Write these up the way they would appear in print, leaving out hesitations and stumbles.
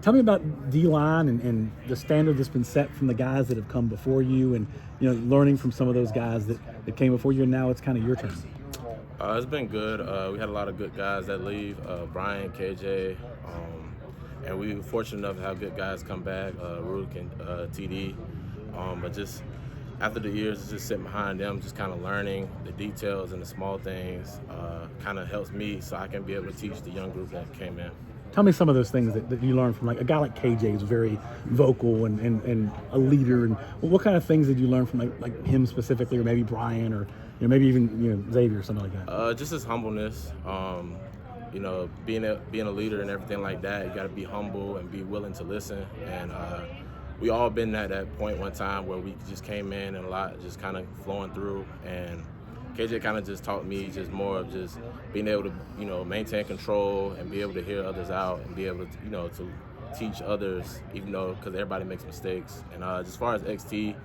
Tell me about D-line and the standard that's been set from the guys that have come before you, and learning from some of those guys that came before you, and now it's kind of your turn. It's been good. We had a lot of good guys that leave. Brian, KJ, and we were fortunate enough to have good guys come back. Rook and TD. But just after the years, just sitting behind them, just kind of learning the details and the small things, kind of helps me so I can be able to teach the young group that came in. Tell me some of those things that you learned from, like, a guy like KJ is very vocal and a leader. And what kind of things did you learn from, like him specifically, or maybe Brian, or maybe even Xavier or something like that? Just his humbleness. Being a leader and everything like that, you got to be humble and be willing to listen. And we all been at that point one time where we just came in and a lot just kind of flowing through. And KJ kind of just taught me just more of just being able to maintain control and be able to hear others out and be able to to teach others, even though because everybody makes mistakes. And as far as XT,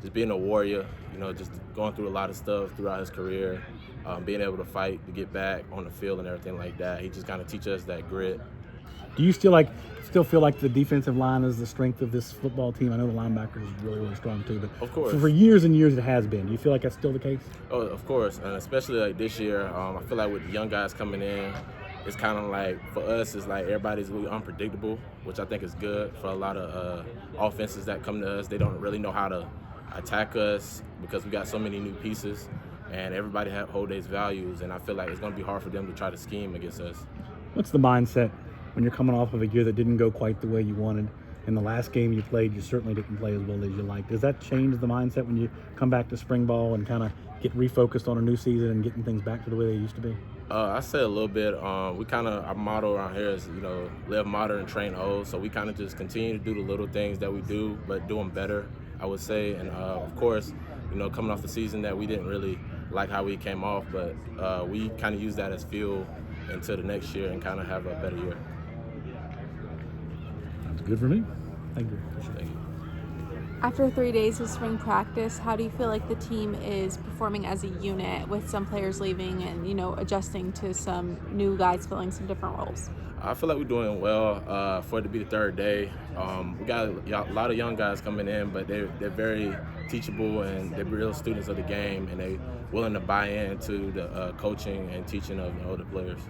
just being a warrior, just going through a lot of stuff throughout his career, being able to fight to get back on the field and everything like that. He just kind of teaches us that grit. Do you still feel like the defensive line is the strength of this football team? I know the linebackers is really, really strong too, but Of course. for years and years it has been. Do you feel like that's still the case? Oh, of course, and especially like this year, I feel like with the young guys coming in, it's kind of like for us, it's like everybody's really unpredictable, which I think is good for a lot of offenses that come to us. They don't really know how to attack us because we got so many new pieces, and everybody hold their values, and I feel like it's going to be hard for them to try to scheme against us. What's the mindset when you're coming off of a year that didn't go quite the way you wanted? In the last game you played, you certainly didn't play as well as you liked. Does that change the mindset when you come back to spring ball and kind of get refocused on a new season and getting things back to the way they used to be? I say a little bit. We kind of our motto around here is live modern and train old. So we kind of just continue to do the little things that we do, but do them better, I would say. And of course, coming off the season that we didn't really like how we came off, but we kind of use that as fuel into the next year and kind of have a better year. That's good for me. Thank you. Thank you. After 3 days of spring practice, how do you feel like the team is performing as a unit with some players leaving and, adjusting to some new guys filling some different roles? I feel like we're doing well for it to be the third day. We got a lot of young guys coming in, but they're very teachable and they're real students of the game, and they're willing to buy into the coaching and teaching of the older players.